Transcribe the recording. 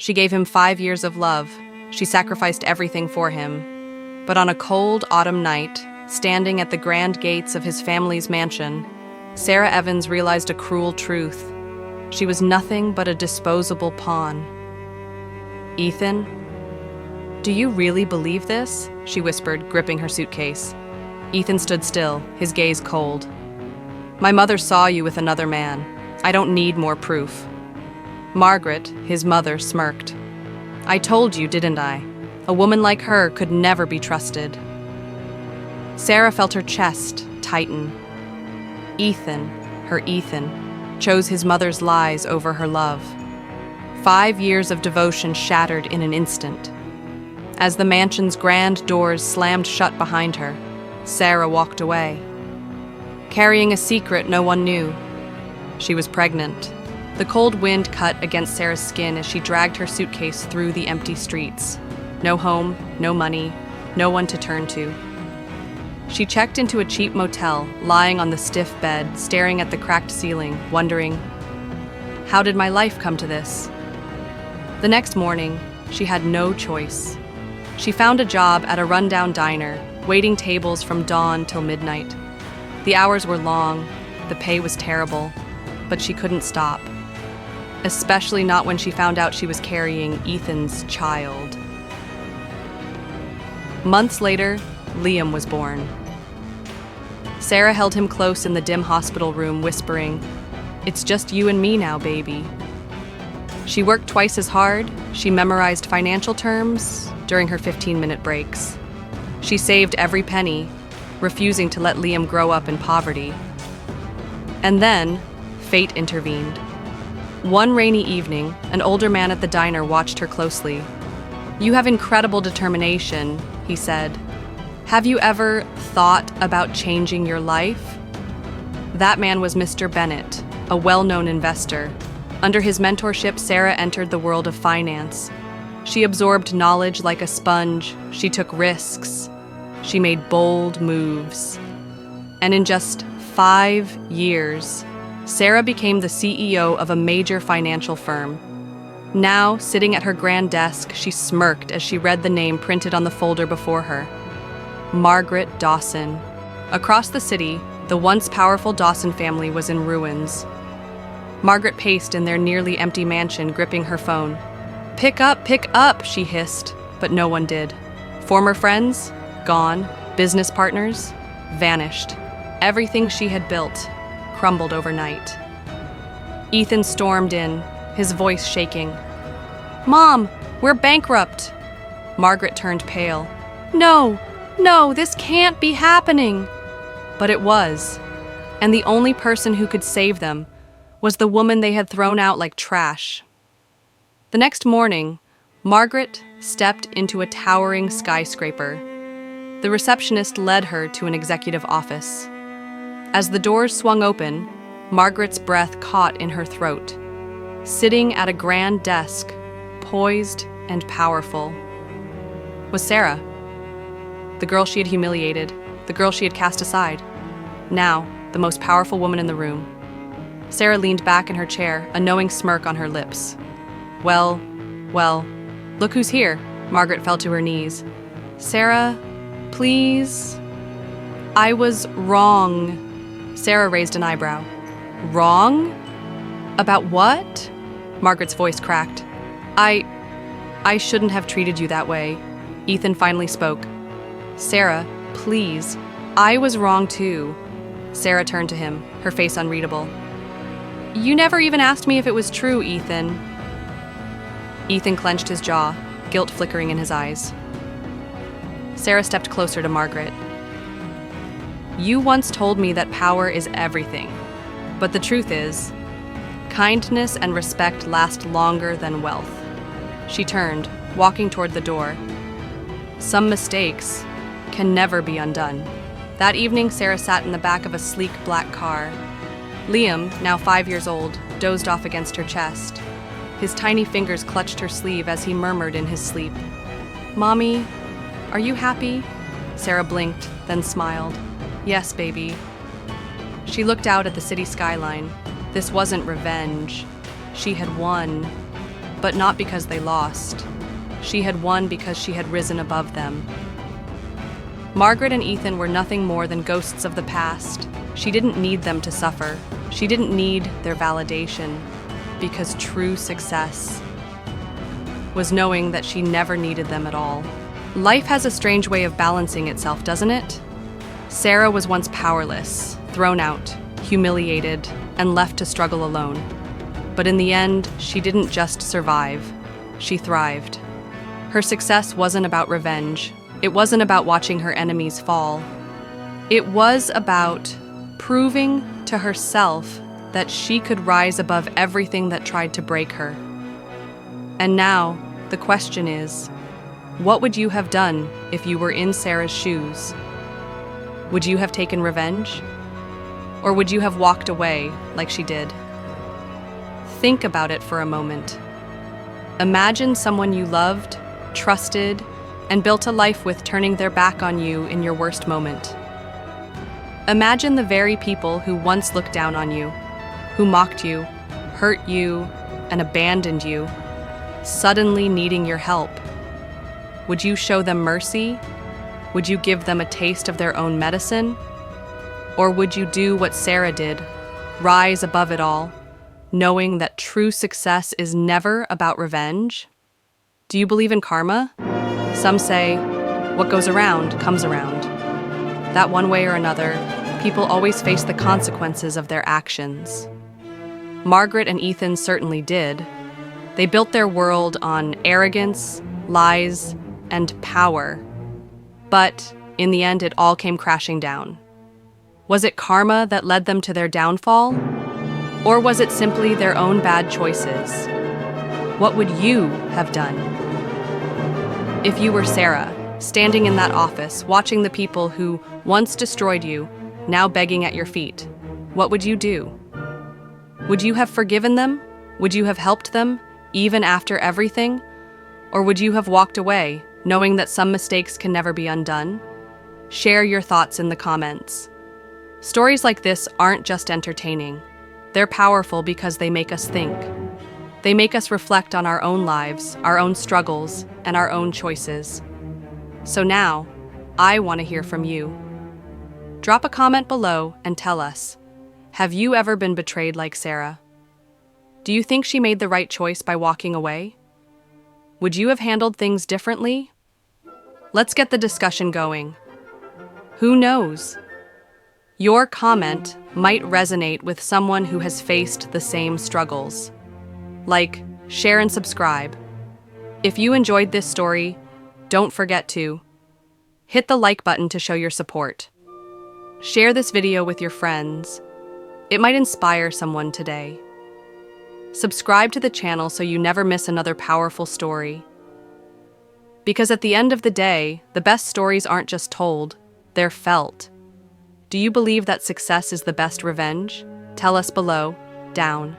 She gave him 5 years of love. She sacrificed everything for him. But on a cold autumn night, standing at the grand gates of his family's mansion, Sarah Evans realized a cruel truth. She was nothing but a disposable pawn. "Ethan, do you really believe this?" she whispered, gripping her suitcase. Ethan stood still, his gaze cold. "My mother saw you with another man. I don't need more proof." Margaret, his mother, smirked. "I told you, didn't I? A woman like her could never be trusted." Sarah felt her chest tighten. Ethan, her Ethan, chose his mother's lies over her love. 5 years of devotion shattered in an instant. As the mansion's grand doors slammed shut behind her, Sarah walked away, carrying a secret no one knew. She was pregnant. The cold wind cut against Sarah's skin as she dragged her suitcase through the empty streets. No home, no money, no one to turn to. She checked into a cheap motel, lying on the stiff bed, staring at the cracked ceiling, wondering, how did my life come to this? The next morning, she had no choice. She found a job at a rundown diner, waiting tables from dawn till midnight. The hours were long, the pay was terrible, but she couldn't stop. Especially not when she found out she was carrying Ethan's child. Months later, Liam was born. Sarah held him close in the dim hospital room, whispering, "It's just you and me now, baby." She worked twice as hard. She memorized financial terms during her 15-minute breaks. She saved every penny, refusing to let Liam grow up in poverty. And then, fate intervened. One rainy evening, an older man at the diner watched her closely. "You have incredible determination," he said. "Have you ever thought about changing your life?" That man was Mr. Bennett, a well-known investor. Under his mentorship, Sarah entered the world of finance. She absorbed knowledge like a sponge. She took risks. She made bold moves. And in just 5 years, Sarah became the CEO of a major financial firm. Now, sitting at her grand desk, she smirked as she read the name printed on the folder before her. Margaret Dawson. Across the city, the once powerful Dawson family was in ruins. Margaret paced in their nearly empty mansion, gripping her phone. Pick up," she hissed, but no one did. Former friends? Gone. Business partners? Vanished. Everything she had built crumbled overnight. Ethan stormed in, his voice shaking. "Mom, we're bankrupt." Margaret turned pale. No, this can't be happening." But it was, and the only person who could save them was the woman they had thrown out like trash. The next morning, Margaret stepped into a towering skyscraper. The receptionist led her to an executive office. As the doors swung open, Margaret's breath caught in her throat. Sitting at a grand desk, poised and powerful, was Sarah. The girl she had humiliated, the girl she had cast aside. Now, the most powerful woman in the room. Sarah leaned back in her chair, a knowing smirk on her lips. Well, look who's here." Margaret fell to her knees. "Sarah, please." "I was wrong." Sarah raised an eyebrow. "Wrong? About what?" Margaret's voice cracked. I shouldn't have treated you that way." Ethan finally spoke. "Sarah, please. I was wrong too." Sarah turned to him, her face unreadable. "You never even asked me if it was true, Ethan." Ethan clenched his jaw, guilt flickering in his eyes. Sarah stepped closer to Margaret. "You once told me that power is everything, but the truth is, kindness and respect last longer than wealth." She turned, walking toward the door. "Some mistakes can never be undone." That evening, Sarah sat in the back of a sleek black car. Liam, now 5 years old, dozed off against her chest. His tiny fingers clutched her sleeve as he murmured in his sleep. "Mommy, are you happy?" Sarah blinked, then smiled. "Yes, baby." She looked out at the city skyline. This wasn't revenge. She had won. but not because they lost. She had won because she had risen above them. Margaret and Ethan were nothing more than ghosts of the past. She didn't need them to suffer. She didn't need their validation, because true success was knowing that she never needed them at all. Life has a strange way of balancing itself, doesn't it? Sarah was once powerless, thrown out, humiliated, and left to struggle alone. But in the end, she didn't just survive, she thrived. Her success wasn't about revenge. It wasn't about watching her enemies fall. It was about proving to herself that she could rise above everything that tried to break her. And now, the question is, what would you have done if you were in Sarah's shoes? Would you have taken revenge? Or would you have walked away like she did? Think about it for a moment. Imagine someone you loved, trusted, and built a life with turning their back on you in your worst moment. Imagine the very people who once looked down on you, who mocked you, hurt you, and abandoned you, suddenly needing your help. Would you show them mercy? Would you give them a taste of their own medicine? Or would you do what Sarah did, rise above it all, knowing that true success is never about revenge? Do you believe in karma? Some say, what goes around comes around. That one way or another, people always face the consequences of their actions. Margaret and Ethan certainly did. They built their world on arrogance, lies, and power. But in the end, it all came crashing down. Was it karma that led them to their downfall? Or was it simply their own bad choices? What would you have done? If you were Sarah, standing in that office, watching the people who once destroyed you, now begging at your feet, what would you do? Would you have forgiven them? Would you have helped them, even after everything? Or would you have walked away, knowing that some mistakes can never be undone? Share your thoughts in the comments. Stories like this aren't just entertaining. They're powerful because they make us think. They make us reflect on our own lives, our own struggles, and our own choices. So now, I want to hear from you. Drop a comment below and tell us, have you ever been betrayed like Sarah? Do you think she made the right choice by walking away? Would you have handled things differently? Let's get the discussion going. Who knows? Your comment might resonate with someone who has faced the same struggles. Like, share and subscribe. If you enjoyed this story, don't forget to hit the like button to show your support. Share this video with your friends. It might inspire someone today. Subscribe to the channel so you never miss another powerful story. Because at the end of the day, the best stories aren't just told, they're felt. Do you believe that success is the best revenge? Tell us below, down.